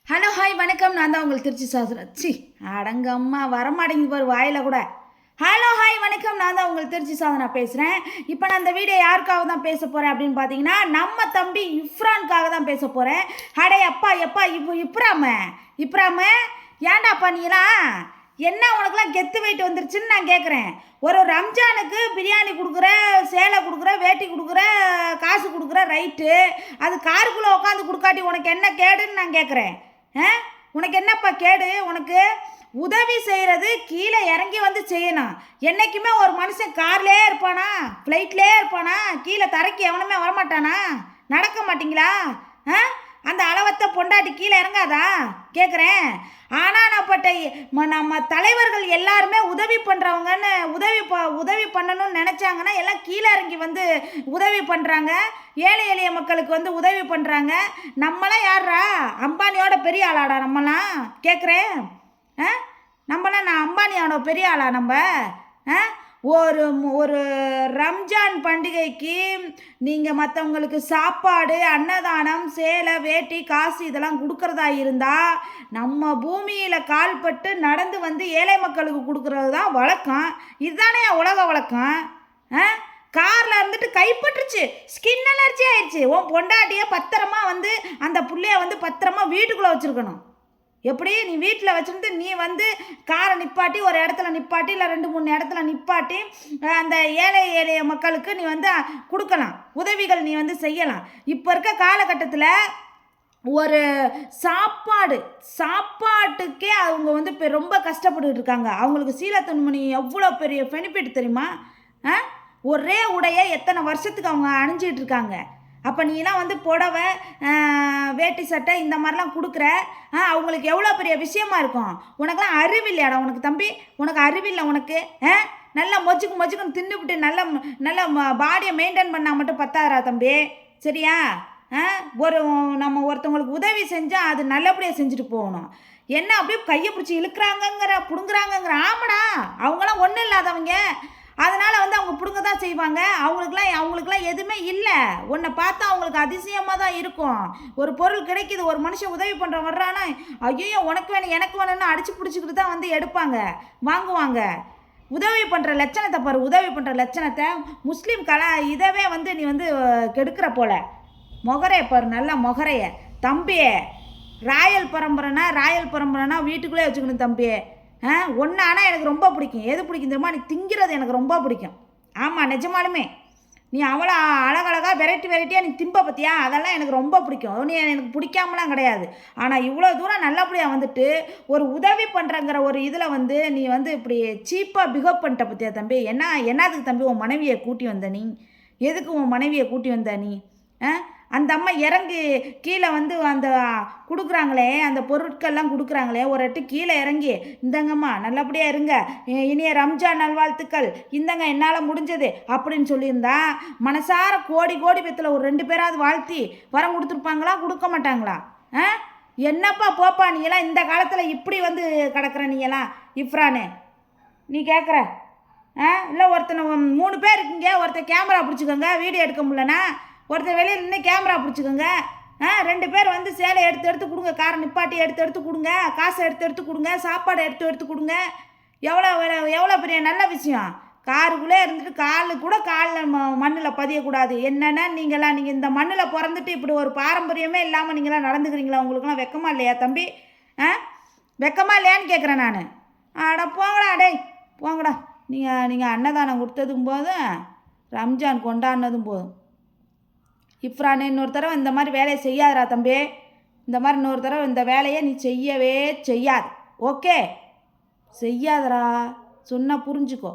Hello hi வணக்கம். நான் தான் உங்களுக்கு திருச்சி சாஸ்திரம். அடங்கம்மா வரமாட்டேங்குது பாரு வாயில் கூட. ஹலோ ஹாய் வணக்கம். நான் தான் உங்களுக்கு திருச்சி சாதனா பேசுகிறேன். இப்போ நான் இந்த வீடியோ யாருக்காக தான் பேச போகிறேன் அப்படின்னு பார்த்தீங்கன்னா, நம்ம தம்பி இஃப்ரானுக்காக தான் பேச போகிறேன். அடே அப்பா எப்பா இப்ராம ஏன்டாப்பா நீலாம் என்ன உனக்குலாம் கெத்து வெயிட் வந்துருச்சுன்னு நான் கேட்குறேன். ஒரு ரம்ஜானுக்கு பிரியாணி கொடுக்குற, சேலை கொடுக்குற, வேட்டி கொடுக்குற, காசு கொடுக்குற, ரைட்டு. அது காருக்குள்ளே உட்காந்து கொடுக்காட்டி உனக்கு என்ன கேடுன்னு நான் கேட்குறேன். உனக்கு என்னப்பா கேடு? உனக்கு உதவி செய்கிறது கீழே இறங்கி வந்து செய்யணும். என்றைக்குமே ஒரு மனுஷன் கார்லேயே இருப்பானா, ஃப்ளைட்லேயே இருப்பானா, கீழே தரைக்கு எவனுமே வரமாட்டானா? நடக்க மாட்டிங்களா? அந்த அளவத்தை பொண்டாட்டி கீழே இறங்காதா கேட்குறேன். ஆனால் நம்ம தலைவர்கள் எல்லாருமே உதவி பண்ணுறவங்கன்னு உதவி பண்ணணும்னு நினச்சாங்கன்னா எல்லாம் கீழே இறங்கி வந்து உதவி பண்ணுறாங்க. ஏழை எளிய மக்களுக்கு வந்து உதவி பண்ணுறாங்க. நம்மளாம் யாரா அம்பானியோட பெரிய ஆளாடா நம்மளாம் கேட்குறேன். நம்மளாம் நான் அம்பானியோட பெரிய ஆளா நம்ம? ஒரு ஒரு ரம்ஜான் பண்டிகைக்கு நீங்கள் மற்றவங்களுக்கு சாப்பாடு, அன்னதானம், சேலை, வேட்டி, காசு இதெல்லாம் கொடுக்குறதா இருந்தால் நம்ம பூமியில் கால்பட்டு நடந்து வந்து ஏழை மக்களுக்கு கொடுக்குறது தான் வழக்கம். இதுதானே உலக வழக்கம். காரில் இருந்துட்டு கைப்பற்றுச்சு, ஸ்கின் அலர்ஜி ஆயிடுச்சு. உன் பொண்டாட்டியை பத்திரமா வந்து அந்த புள்ளைய வந்து பத்திரமா வீட்டுக்குள்ளே வச்சுருக்கணும். எப்படி நீ வீட்டில் வச்சுருந்து நீ வந்து காரை நிப்பாட்டி ஒரு இடத்துல நிப்பாட்டி இல்லை 2-3 இடத்துல நிப்பாட்டி அந்த ஏழை எளிய மக்களுக்கு நீ வந்து கொடுக்கலாம், உதவிகள் நீ வந்து செய்யலாம். இப்போ இருக்க காலகட்டத்தில் ஒரு சாப்பாட்டுக்கே அவங்க வந்து இப்போ ரொம்ப கஷ்டப்பட்டு இருக்காங்க. அவங்களுக்கு சீலத்துண்மணி எவ்வளோ பெரிய பெனிஃபிட் தெரியுமா? ஒரே உடையை எத்தனை வருஷத்துக்கு அவங்க அணிஞ்சிட்டு இருக்காங்க. அப்போ நீலாம் வந்து புடவை, வேட்டி சட்டை இந்த மாதிரிலாம் கொடுக்குற, அவங்களுக்கு எவ்வளோ பெரிய விஷயமா இருக்கும். உனக்கெல்லாம் அறிவில்லையாடா உனக்கு தம்பி? உனக்கு அறிவில்லை உனக்கு? நல்லா மொச்சுக்குன்னு தின்னுபிட்டு நல்ல பாடியை மெயின்டைன் பண்ணால் மட்டும் பத்தாதரா தம்பி, சரியா? நம்ம ஒருத்தவங்களுக்கு உதவி செஞ்சால் அது நல்லபடியாக செஞ்சுட்டு போகணும். என்ன அப்படியே கையை பிடிச்சி பிடுங்குறாங்கங்கிற. ஆமாடா, அவங்களாம் ஒன்றும் இல்லாதவங்க. அதனால் வந்து அவங்க பிடுங்க தான் செய்வாங்க. அவங்களுக்குலாம் எதுவுமே இல்லை. உன்னை பார்த்தா அவங்களுக்கு அதிசயமாக தான் இருக்கும். ஒரு பொருள் கிடைக்கிது, ஒரு மனுஷன் உதவி பண்ணுற வர்றானா, ஐயோ உனக்கு வேணும் எனக்கு வேணும்னு அடித்து பிடிச்சிக்கிட்டு தான் வந்து எடுப்பாங்க, வாங்குவாங்க. உதவி பண்ணுற லட்சணத்தை பாரு, உதவி பண்ணுற லட்சணத்தை. முஸ்லீம் இதவே வந்து நீ வந்து கெடுக்கிற போல. மொகரைய பாரு, நல்லா மொகரைய தம்பியே. ராயல் பரம்பரைனா வீட்டுக்குள்ளே வச்சுக்கணும் தம்பியே. ஒன்று ஆனால் எனக்கு ரொம்ப பிடிக்கும். எது பிடிக்கும் தெரியுமா? நீ திங்கிறது எனக்கு ரொம்ப பிடிக்கும். ஆமாம், நிஜமாலுமே நீ அவ்வளோ அழகழகாக வெரைட்டியாக நீ திம்ப பற்றியா, அதெல்லாம் எனக்கு ரொம்ப பிடிக்கும். நீ எனக்கு பிடிக்காமலாம் கிடையாது. ஆனால் இவ்வளோ தூரம் நல்லபடியாக வந்துட்டு ஒரு உதவி பண்ணுறங்கிற ஒரு இதில் வந்து நீ வந்து இப்படி சீப்பாக பிஹேவ் பண்ணிட்ட பற்றியா தம்பி? என்னதுக்கு தம்பி உன் மனைவியை கூட்டி வந்த நீ? எதுக்கு உன் மனைவியை கூட்டி வந்த நீ? அந்த அம்மா இறங்கி கீழே வந்து அந்த கொடுக்குறாங்களே, அந்த பொருட்கள்லாம் கொடுக்குறாங்களே, ஒரு எட்டு கீழே இறங்கி இந்தங்கம்மா நல்லபடியாக இருங்க, இனிய ரம்ஜான் நல்வாழ்த்துக்கள், இந்தங்க என்னால் முடிஞ்சது அப்படின்னு சொல்லியிருந்தா மனசார கோடி பேத்தில் ஒரு 2 பேராவது வாழ்த்தி வரம் கொடுத்துருப்பாங்களா? கொடுக்க மாட்டாங்களா? என்னப்பா போப்பா நீங்களாம் இந்த காலத்தில் இப்படி வந்து கிடக்குற நீங்களாம் இஃப்ரானு நீ கேட்குற? இல்லை ஒருத்தனை 3 பேர் இருக்கீங்க, ஒருத்தர் கேமரா பிடிச்சிக்கோங்க, வீடியோ எடுக்க முடியலன்னா ஒருத்தர் வெளியில் நின்று கேமரா பிடிச்சிக்கோங்க. 2 பேர் வந்து சேலை எடுத்து கொடுங்க, காரை நிப்பாட்டி எடுத்து கொடுங்க, காசை எடுத்து கொடுங்க, சாப்பாடு எடுத்து கொடுங்க. எவ்வளோ பெரிய நல்ல விஷயம். காருக்குள்ளே இருந்துட்டு காலில் மண்ணில் பதியக்கூடாது. என்னென்னா நீங்கள் இந்த மண்ணில் பிறந்துட்டு இப்படி ஒரு பாரம்பரியமே இல்லாமல் நீங்களாம் நடந்துக்கிறீங்களா? உங்களுக்குலாம் வெக்கமா இல்லையா தம்பி? வெக்கமா இல்லையான்னு கேட்குறேன் நான். அட போங்கடா, டேய் போங்கடா. நீங்கள் அன்னதானம் கொடுத்ததும் போதும், ரம்ஜான் கொண்டாடினதும் போதும். இஃப்ரானே, இன்னொரு தடவை இந்த மாதிரி வேலையை செய்யாதரா தம்பி. இந்த மாதிரி இன்னொரு தடவை இந்த வேலையை நீ செய்யவே செய்யாது. ஓகே, செய்யாதரா, சொன்னால் புரிஞ்சுக்கோ.